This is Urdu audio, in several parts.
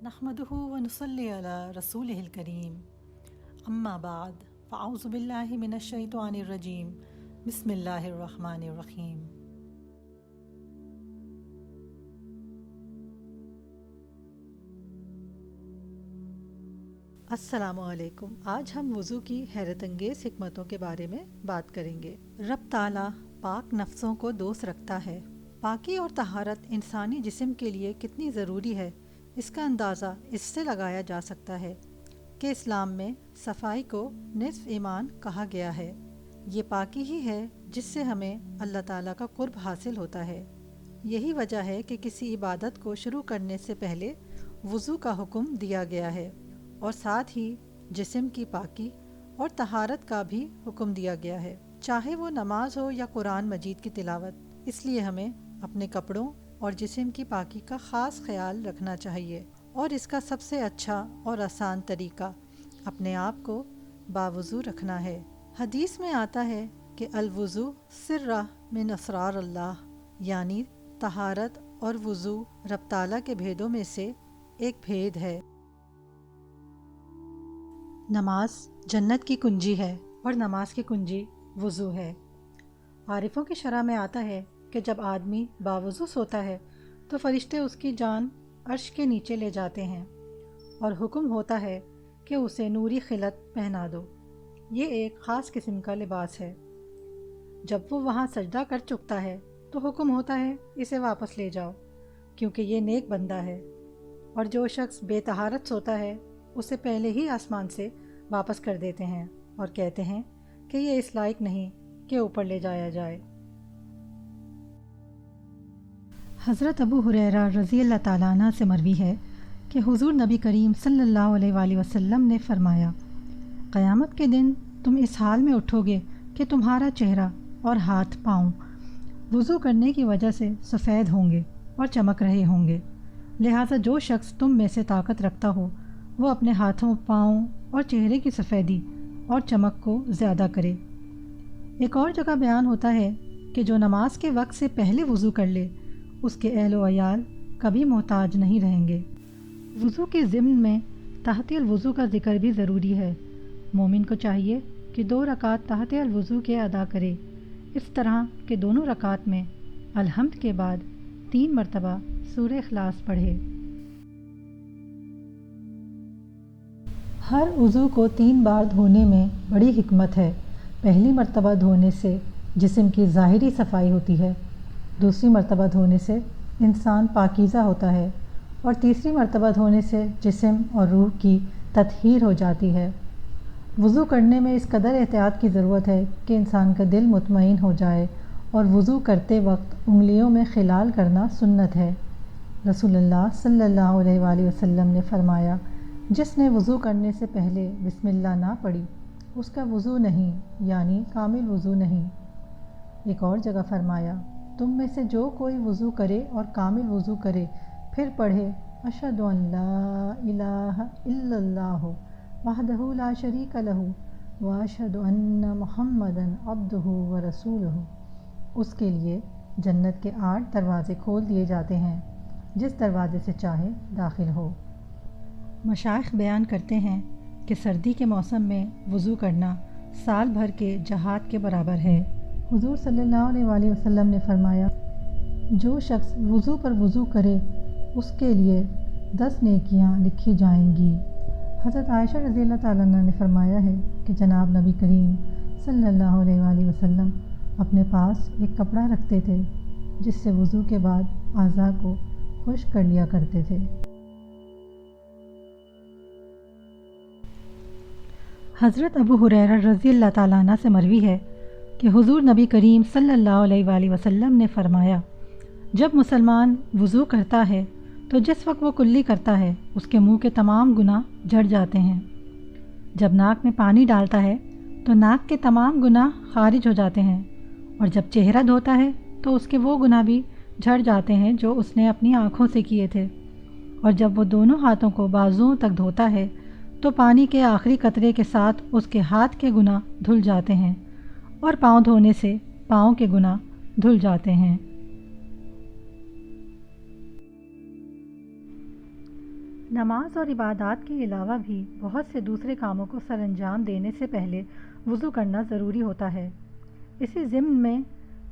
نحمده ونصلي على رسوله الكريم اما بعد فاعوذ بالله من الشیطان الرجیم بسم اللہ الرحمن الرحیم۔ السلام علیکم۔ آج ہم وضو کی حیرت انگیز حکمتوں کے بارے میں بات کریں گے۔ رب تعالیٰ پاک نفسوں کو دوست رکھتا ہے۔ پاکی اور طہارت انسانی جسم کے لیے کتنی ضروری ہے، اس کا اندازہ اس سے لگایا جا سکتا ہے کہ اسلام میں صفائی کو نصف ایمان کہا گیا ہے۔ یہ پاکی ہی ہے جس سے ہمیں اللہ تعالیٰ کا قرب حاصل ہوتا ہے۔ یہی وجہ ہے کہ کسی عبادت کو شروع کرنے سے پہلے وضو کا حکم دیا گیا ہے، اور ساتھ ہی جسم کی پاکی اور طہارت کا بھی حکم دیا گیا ہے، چاہے وہ نماز ہو یا قرآن مجید کی تلاوت۔ اس لیے ہمیں اپنے کپڑوں اور جسم کی پاکی کا خاص خیال رکھنا چاہیے، اور اس کا سب سے اچھا اور آسان طریقہ اپنے آپ کو باوضو رکھنا ہے۔ حدیث میں آتا ہے کہ الوضو سرہ من اسرار اللہ، یعنی طہارت اور وضو رب تعالیٰ کے بھیدوں میں سے ایک بھید ہے۔ نماز جنت کی کنجی ہے، اور نماز کی کنجی وضو ہے۔ عارفوں کی شرح میں آتا ہے کہ جب آدمی باوضو سوتا ہے تو فرشتے اس کی جان عرش کے نیچے لے جاتے ہیں، اور حکم ہوتا ہے کہ اسے نوری خلعت پہنا دو۔ یہ ایک خاص قسم کا لباس ہے۔ جب وہ وہاں سجدہ کر چکتا ہے تو حکم ہوتا ہے اسے واپس لے جاؤ، کیونکہ یہ نیک بندہ ہے۔ اور جو شخص بے طہارت سوتا ہے اسے پہلے ہی آسمان سے واپس کر دیتے ہیں، اور کہتے ہیں کہ یہ اس لائق نہیں کہ اوپر لے جایا جائے۔ حضرت ابو ہریرہ رضی اللہ تعالیٰ عنہ سے مروی ہے کہ حضور نبی کریم صلی اللہ علیہ وآلہ وسلم نے فرمایا، قیامت کے دن تم اس حال میں اٹھو گے کہ تمہارا چہرہ اور ہاتھ پاؤں وضو کرنے کی وجہ سے سفید ہوں گے اور چمک رہے ہوں گے، لہٰذا جو شخص تم میں سے طاقت رکھتا ہو وہ اپنے ہاتھوں، پاؤں اور چہرے کی سفیدی اور چمک کو زیادہ کرے۔ ایک اور جگہ بیان ہوتا ہے کہ جو نماز کے وقت سے پہلے وضو کر لے اس کے اہل و عیال کبھی محتاج نہیں رہیں گے۔ وضو کے ضمن میں تحت الوضو کا ذکر بھی ضروری ہے۔ مومن کو چاہیے کہ 2 رکعت تحت الوضو کے ادا کرے، اس طرح کہ دونوں رکعت میں الحمد کے بعد 3 مرتبہ سورہ اخلاص پڑھے۔ ہر عضو کو 3 بار دھونے میں بڑی حکمت ہے۔ پہلی مرتبہ دھونے سے جسم کی ظاہری صفائی ہوتی ہے، دوسری مرتبہ دھونے سے انسان پاکیزہ ہوتا ہے، اور تیسری مرتبہ دھونے سے جسم اور روح کی تطہیر ہو جاتی ہے۔ وضو کرنے میں اس قدر احتیاط کی ضرورت ہے کہ انسان کا دل مطمئن ہو جائے، اور وضو کرتے وقت انگلیوں میں خلال کرنا سنت ہے۔ رسول اللہ صلی اللہ علیہ وآلہ وسلم نے فرمایا، جس نے وضو کرنے سے پہلے بسم اللہ نہ پڑھی اس کا وضو نہیں، یعنی کامل وضو نہیں۔ ایک اور جگہ فرمایا، تم میں سے جو کوئی وضو کرے اور کامل وضو کرے پھر پڑھے اشہد ان لا الہ الا اللہ وحدہ لا شریک لہ واشہد ان محمدا عبدہ ورسولہ، اس کے لیے جنت کے 8 دروازے کھول دیے جاتے ہیں، جس دروازے سے چاہے داخل ہو۔ مشائخ بیان کرتے ہیں کہ سردی کے موسم میں وضو کرنا سال بھر کے جہاد کے برابر ہے۔ حضور صلی اللہ علیہ وآلہ وسلم نے فرمایا، جو شخص وضو پر وضو کرے اس کے لیے 10 نیکیاں لکھی جائیں گی۔ حضرت عائشہ رضی اللہ تعالیٰ عنہ نے فرمایا ہے کہ جناب نبی کریم صلی اللہ علیہ وآلہ وسلم اپنے پاس ایک کپڑا رکھتے تھے جس سے وضو کے بعد اعضاء کو خشک کر لیا کرتے تھے۔ حضرت ابو ہریرہ رضی اللہ تعالیٰ عنہ سے مروی ہے کہ حضور نبی کریم صلی اللہ علیہ وآلہ وسلم نے فرمایا، جب مسلمان وضو کرتا ہے تو جس وقت وہ کلی کرتا ہے اس کے منہ کے تمام گناہ جھڑ جاتے ہیں۔ جب ناک میں پانی ڈالتا ہے تو ناک کے تمام گناہ خارج ہو جاتے ہیں، اور جب چہرہ دھوتا ہے تو اس کے وہ گناہ بھی جھڑ جاتے ہیں جو اس نے اپنی آنکھوں سے کیے تھے، اور جب وہ دونوں ہاتھوں کو بازوؤں تک دھوتا ہے تو پانی کے آخری قطرے کے ساتھ اس کے ہاتھ کے گناہ دھل جاتے ہیں، اور پاؤں دھونے سے پاؤں کے گناہ دھل جاتے ہیں۔ نماز اور عبادات کے علاوہ بھی بہت سے دوسرے کاموں کو سر انجام دینے سے پہلے وضو کرنا ضروری ہوتا ہے۔ اسی ضمن میں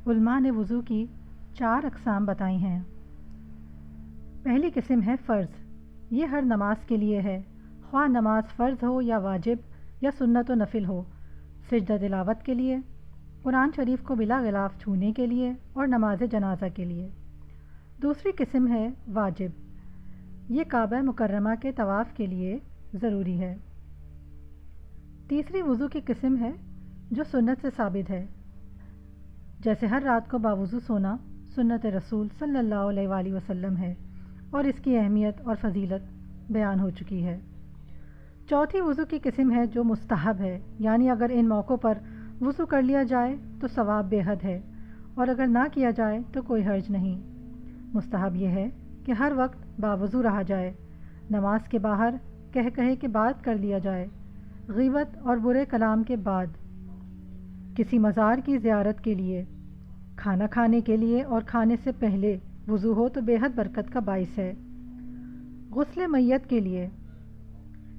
علماء نے وضو کی 4 اقسام بتائی ہیں۔ پہلی قسم ہے فرض۔ یہ ہر نماز کے لیے ہے، خواہ نماز فرض ہو یا واجب یا سنت و نفل ہو، سجدہ تلاوت کے لیے، قرآن شریف کو بلا غلاف چھونے کے لیے اور نماز جنازہ کے لیے۔ دوسری قسم ہے واجب۔ یہ کعبہ مکرمہ کے طواف کے لیے ضروری ہے۔ تیسری وضو کی قسم ہے جو سنت سے ثابت ہے، جیسے ہر رات کو باوضو سونا سنت رسول صلی اللہ علیہ وآلہ وسلم ہے اور اس کی اہمیت اور فضیلت بیان ہو چکی ہے۔ چوتھی وضو کی قسم ہے جو مستحب ہے، یعنی اگر ان موقعوں پر وضو کر لیا جائے تو ثواب بے حد ہے، اور اگر نہ کیا جائے تو کوئی حرج نہیں۔ مستحب یہ ہے کہ ہر وقت باوضو رہا جائے، نماز کے باہر کہے کے بات کر لیا جائے، غیبت اور برے کلام کے بعد، کسی مزار کی زیارت کے لیے، کھانا کھانے کے لیے اور کھانے سے پہلے وضو ہو تو بے حد برکت کا باعث ہے۔ غسل میت کے لیے،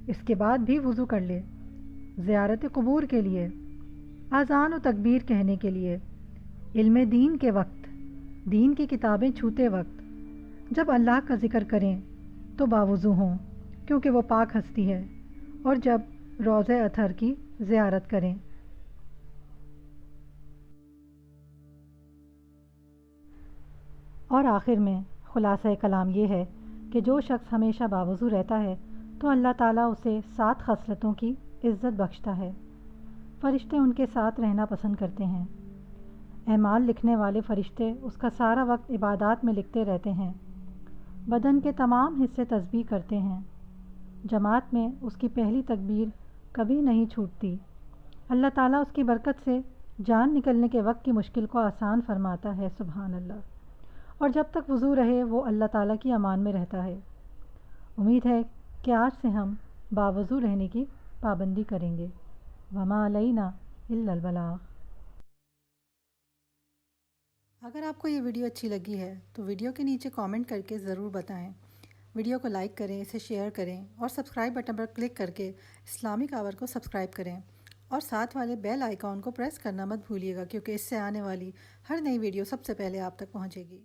اس کے بعد بھی وضو کر لے، زیارت قبور کے لیے، اذان و تکبیر کہنے کے لیے، علم دین کے وقت، دین کی کتابیں چھوتے وقت، جب اللہ کا ذکر کریں تو باوضو ہوں کیونکہ وہ پاک ہستی ہے، اور جب روضہ اطہر کی زیارت کریں۔ اور آخر میں خلاصہ کلام یہ ہے کہ جو شخص ہمیشہ باوضو رہتا ہے تو اللہ تعالیٰ اسے 7 خصلتوں کی عزت بخشتا ہے۔ فرشتے ان کے ساتھ رہنا پسند کرتے ہیں۔ اعمال لکھنے والے فرشتے اس کا سارا وقت عبادات میں لکھتے رہتے ہیں۔ بدن کے تمام حصے تسبیح کرتے ہیں۔ جماعت میں اس کی پہلی تکبیر کبھی نہیں چھوٹتی۔ اللہ تعالیٰ اس کی برکت سے جان نکلنے کے وقت کی مشکل کو آسان فرماتا ہے، سبحان اللہ، اور جب تک وضو رہے وہ اللہ تعالیٰ کی امان میں رہتا ہے۔ امید ہے کہ آج سے ہم باوضو رہنے کی پابندی کریں گے۔ وما علینا الا البلاغ۔ اگر آپ کو یہ ویڈیو اچھی لگی ہے تو ویڈیو کے نیچے کامنٹ کر کے ضرور بتائیں۔ ویڈیو کو لائک کریں، اسے شیئر کریں اور سبسکرائب بٹن پر کلک کر کے اسلامک آور کو سبسکرائب کریں، اور ساتھ والے بیل آئیکن کو پریس کرنا مت بھولیے گا، کیونکہ اس سے آنے والی ہر نئی ویڈیو سب سے پہلے آپ تک پہنچے گی۔